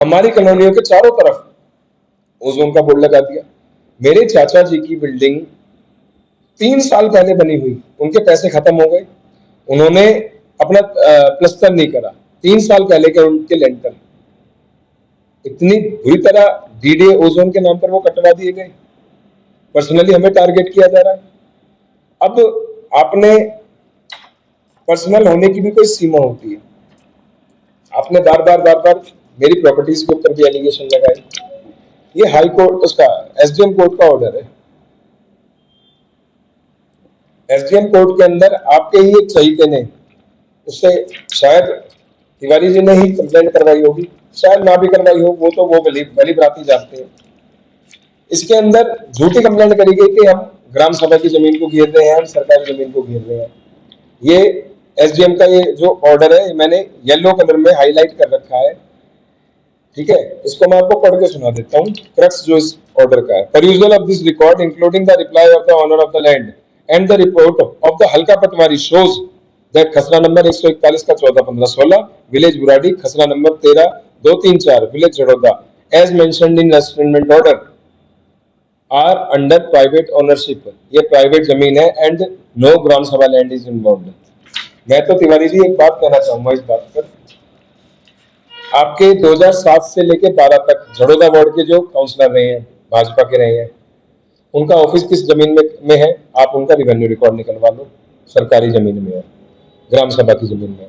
हमारी कॉलोनियों के चारों तरफ ओजोन का बोर्ड लगा दिया। मेरे चाचा जी की बिल्डिंग 3 साल पहले बनी हुई, उनके पैसे खत्म हो गए, उन्होंने अपना प्लस्तर नहीं करा, 3 साल पहले के उनके लेंटर इतनी बुरी तरह डीडीए ओजोन के नाम पर वो कटवा दिए गए। पर्सनली हमें टारगेट किया जा रहा है। अब आपने पर्सनल होने की भी कोई सीमा होती है। आपने बार बार मेरी प्रॉपर्टीज के ऊपर भी एलिगेशन लगाए। ये हाई कोर्ट उसका एसडीएम कोर्ट का ऑर्डर है। एसडीएम कोर्ट के अंदर आपके ही एक चहीते ने, उससे शायद तिवारी जी ने ही कंप्लेंट करवाई होगी, शायद ना भी करवाई हो, वो तो वो भली भांति जानते हैं। इसके अंदर झूठी कंप्लेंट करी गई कि हम ग्राम सभा की जमीन को घेर रहे हैं, हम सरकारी जमीन को घेर रहे हैं। ये एसडीएम का ये जो ऑर्डर है मैंने येलो कलर में हाईलाइट कर रखा है, ठीक है। इसको मैं आपको पढ़ के सुना देता हूँ, क्रक्स जो इस ऑर्डर का है। Perusal of this record including the reply of the owner of the land and the report of the halka patwari shows that khasra number 141 का 14-15-16 village Burari, khasra number 13-234 village Jharoda as mentioned in assignment order are under private ownership. ये private जमीन है and no ग्राम सभा land is involved. मैं तो तिवारी जी एक बात कहना चाहूंगा इस बात पर, आपके 2007 से लेकर 12 तक झड़ौदा वार्ड के जो काउंसलर रहे हैं, भाजपा के रहे हैं, उनका ऑफिस किस जमीन में है? आप उनका रिवेन्यू रिकॉर्ड निकलवा लो, सरकारी जमीन में है, ग्राम सभा की जमीन में।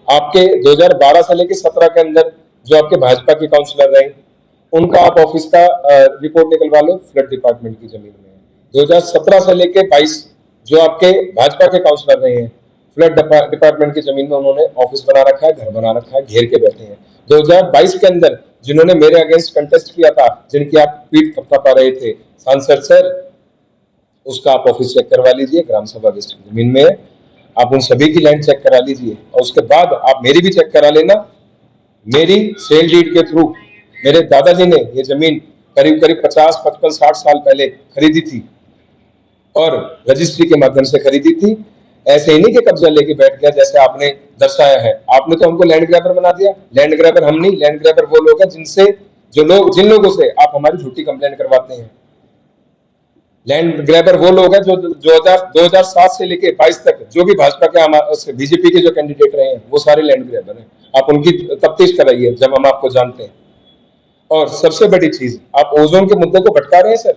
आपके 2012 से लेकर 17 के अंदर जो आपके भाजपा के काउंसलर रहे, उनका आप ऑफिस का रिपोर्ट निकलवा लो, फ्लड डिपार्टमेंट की जमीन में है। 2017 से लेकर 22 जो आपके भाजपा के काउंसलर रहे हैं, फ्लड डिपार्टमेंट की जमीन में उन्होंने ऑफिस बना रखा है, घर बना रखा है, घेर के बैठे हैं। 2022 के अंदर जिन्होंने मेरे अगेंस्ट कंटेस्ट किया था, जिनकी आप पीठ थपथपा रहे थे, सांसद सर, उसका आप ऑफिस चेक करवा लीजिए, ग्राम सभा डिस्ट्रिक्ट जमीन में है। आप उन सभी की लैंड चेक करा लीजिए और उसके बाद आप मेरी भी चेक करा लेना। मेरी सेल डीड के थ्रू मेरे दादाजी ने ये जमीन करीब 50, 55, 60 साल पहले खरीदी थी और रजिस्ट्री के माध्यम से खरीदी थी। ऐसे ही नहीं कि कब्जा लेके बैठ गया जैसे आपने दर्शाया है। आपने तो हमको लैंड ग्रैबर बना दिया। लैंड ग्रैबर हम नहीं, लैंड ग्रैबर वो लोग हैं जिन लोगों से आप हमारी झूठी कंप्लेंट करवाते हैं। लैंड ग्रैबर वो लोग हैं जो 2007 से लेके 22 तक जो भी भाजपा के बीजेपी के जो कैंडिडेट रहे हैं, वो सारे लैंड ग्रैबर हैं। आप उनकी तफ्तीश कराइए जब हम आपको जानते हैं। और सबसे बड़ी चीज, आप ओजोन के मुद्दे को भटका रहे हैं सर।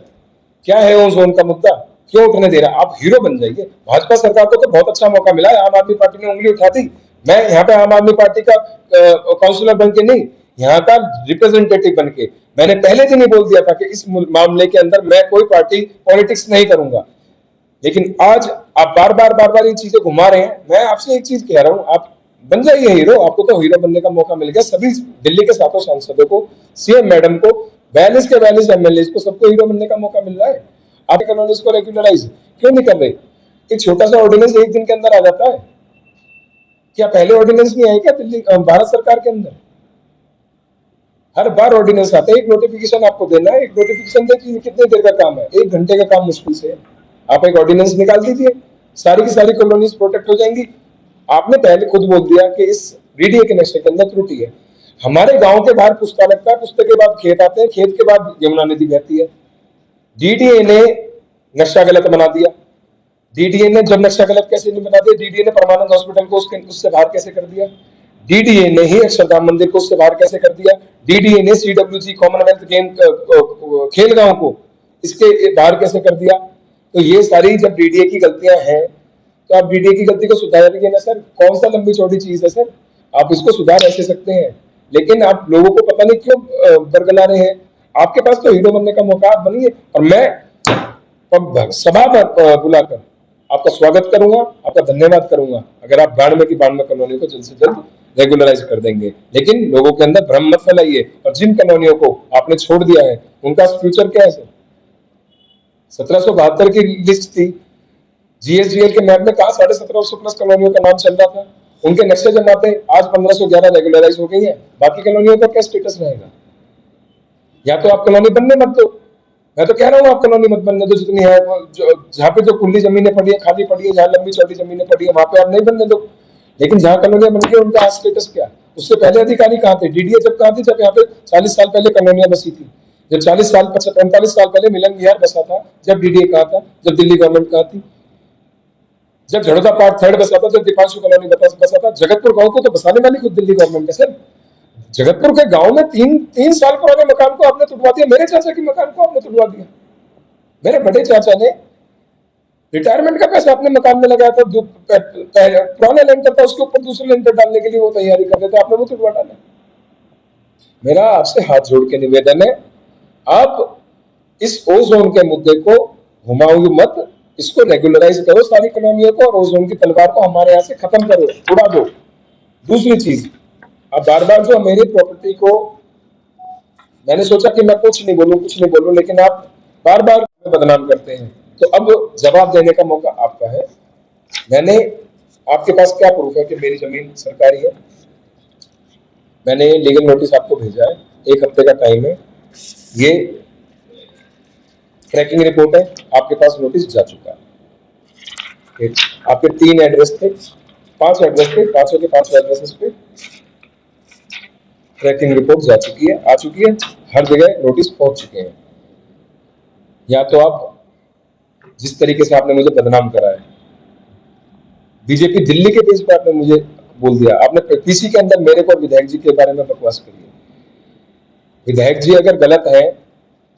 क्या है ओजोन का मुद्दा, क्यों उठने दे रहा? आप हीरो बन जाइए। भाजपा सरकार को तो बहुत अच्छा मौका मिला है, आम आदमी पार्टी ने उंगली उठा दी। मैं यहाँ पे आम आदमी पार्टी का काउंसिलर बन के नहीं, यहाँ का रिप्रेजेंटेटिव बन के मैंने पहले दिन ही बोल दिया था कि इस मामले के अंदर मैं कोई पार्टी पॉलिटिक्स नहीं करूंगा। लेकिन आज आप बार बार ये चीजें घुमा रहे हैं। मैं आपसे एक चीज कह रहा हूँ, आप बन जाइए हीरो। आपको तो हीरो बनने का मौका मिल गया। सभी दिल्ली के 7 सांसदों को, सीएम मैडम को, 42 के 42 एमएलए को, सबको हीरो बनने का मौका मिल रहा है। आप कॉलोनीज को रेगुलराइज क्यों नहीं कर रहे? एक छोटा सा ऑर्डिनेंस एक दिन के अंदर आ जाता है। क्या पहले ऑर्डिनेंस नहीं आया क्या दिल्ली भारत सरकार के अंदर? हर बार ऑर्डिनेंस आता है, एक नोटिफिकेशन आपको देना है। एक नोटिफिकेशन देखिए कितने देर का काम है, 1 घंटे का काम मुश्किल से। आप एक ऑर्डिनेंस निकाल दीजिए, सारी की सारी कॉलोनीज प्रोटेक्ट हो जाएंगी। आपने पहले खुद बोल दिया कि इस डीडीए के नक्शे के अंदर त्रुटि है। हमारे गांव के बाहर पुस्ता लगता है, पुस्ते के बाद खेत आते हैं, खेत के बाद यमुना नदी बहती है। डीडीए ने नक्शा गलत बना दिया। डीडीए ने जब नक्शा गलत कैसे नहीं बना दिया? डीडीए ने परमानंद हॉस्पिटल को उससे बाहर कैसे कर दिया? डीडीए ने ही अक्षरधाम मंदिर को उससे बाहर कैसे कर दिया? डीडीए ने सीडब्ल्यूजी कॉमनवेल्थ गेम खेल गांव को इसके बाहर कैसे कर दिया? तो ये सारी जब डीडीए की गलतियां हैं तो आप डीडीए की गलती को सुधारिए ना सर। कौन सा लंबी चौड़ी चीज है सर? आप इसको सुधार ऐसे सकते हैं, लेकिन आप लोगों को पता नहीं क्यों बरगला रहे हैं। आपके पास तो हीरो बनने का मौका, आप बनिए। और मैं सभा बुलाकर आपका स्वागत करूंगा, आपका धन्यवाद करूंगा अगर आप बाड़मेर की बाड़मेर कॉलोनी को जल्द से जल्द रेगुलराइज कर देंगे। लेकिन लोगों के अंदर भ्रम मत फैलाइए। और जिन कॉलोनियों को आपने छोड़ दिया है उनका फ्यूचर क्या है सर? 1772 की लिस्ट थी, जीएसडीएल के मैप में कहा 1750 प्लस कॉलोनियों का नाम चल रहा था। उनके नक्शे जब आते आज 1511 रेगुलराइज हो गई है। बाकी कॉलोनियों का क्या स्टेटस रहेगा? या तो आप कॉलोनी बनने मत दो। मैं तो कह रहा हूँ आप कॉलोनी मत बनने दो। जितनी है जहाँ पे जो खुली जमीनें पड़ी है, खाली पड़ी है, जहाँ लंबी चौड़ी जमीनें पड़ी है, वहां पे आप नहीं बनने दो। लेकिन जहाँ कॉलोनियां बन गई उनका स्टेटस क्या? उससे पहले अधिकारी कहाँ थे? डीडीए जब कहाँ थे? जब यहाँ पे 40 साल पहले कॉलोनियां बसी थी, जब 40 साल 45 साल पहले मिलन विहार बसा था, जब डीडीए कहाँ था? जब दिल्ली गवर्नमेंट कहाँ थी? जब झड़ोदा पार्ट 3 बसा था, जब दीपांशु कॉलोनी बसा था, जगतपुर गांव को तो बसाने वाली खुद दिल्ली गवर्नमेंट है सर। जगतपुर के गांव में तीन साल पुराने मकान को आपने तुड़वा दिया। मेरे चाचा के मकान को आपने तुड़वा दिया। मेरे बड़े चाचा ने रिटायरमेंट का पैसा अपने मकान में लगाया था, पुराना लेंटर था, उसके ऊपर दूसरा लेंटर डालने के लिए वो तैयारी कर रहे थे, आपने वो तुड़वा डाला। मेरा आपसे हाथ जोड़ के निवेदन है, आप इस ओजोन के मुद्दे को घुमाओ मत, इसको रेगुलराइज करो सारी कॉलोनियों को, और ओजोन की तलवार को हमारे यहाँ से खत्म करो, उड़ा दो। दूसरी चीज, अब बार बार जो मेरी प्रॉपर्टी को, मैंने सोचा कि मैं कुछ नहीं बोलूं, लेकिन आप बार बार बदनाम करते हैं, तो अब जवाब देने का मौका आपका है। मैंने, आपके पास क्या प्रूफ है कि मेरी जमीन सरकारी है? मैंने लीगल नोटिस आपको भेजा है, 1 हफ्ते का टाइम है, ये ट्रैकिंग रिपोर्ट है, आपके पास नोटिस जा चुका है। आपके 3 एड्रेस थे, 5 एड्रेस थे, 5 के 5 एड्रेसेस पे ट्रैकिंग रिपोर्ट जा चुकी है, आ चुकी है, हर जगह नोटिस पहुंच चुके हैं। या तो आप, जिस तरीके से आपने मुझे बदनाम करा है, बीजेपी दिल्ली के बेस पे आपने मुझे बोल दिया, आपने पीसी के अंदर मेरे को विधायक जी के बारे में बकवास करी है। विधायक जी अगर गलत है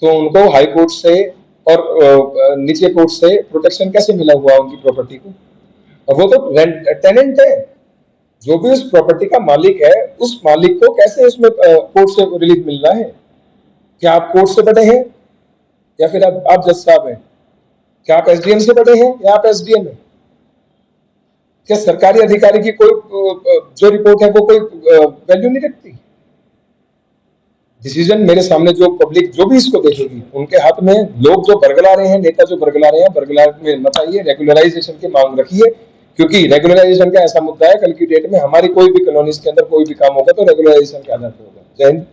तो उनको हाई कोर्ट से और नीचे कोर्ट से प्रोटेक्शन कैसे मिला हुआ उनकी प्रॉपर्टी को? और वो तो टेनेंट है, जो भी उस प्रॉपर्टी का मालिक है, उस मालिक को कैसे उसमें कोर्ट से रिलीफ मिल रहा है? क्या आप कोर्ट से बड़े हैं या फिर आप जज साहब हैं? क्या आप एसडीएम से बड़े हैं या आप एसडीएम हैं? क्या सरकारी अधिकारी की कोई जो रिपोर्ट है वो कोई वैल्यू नहीं रखती? डिसीजन मेरे सामने, जो पब्लिक जो भी इसको देखेगी, उनके हाथ में, लोग जो बरगला रहे हैं, नेता जो बरगला रहे हैं, बरगला में मत आइए, रेगुलराइजेशन की मांग रखिए, क्योंकि रेगुलराइजेशन का ऐसा मुद्दा है, कल की डेट में हमारी कोई भी कॉलोनीज के अंदर कोई भी काम होगा तो रेगुलराइजेशन के आधार पर होगा। जय हिंद।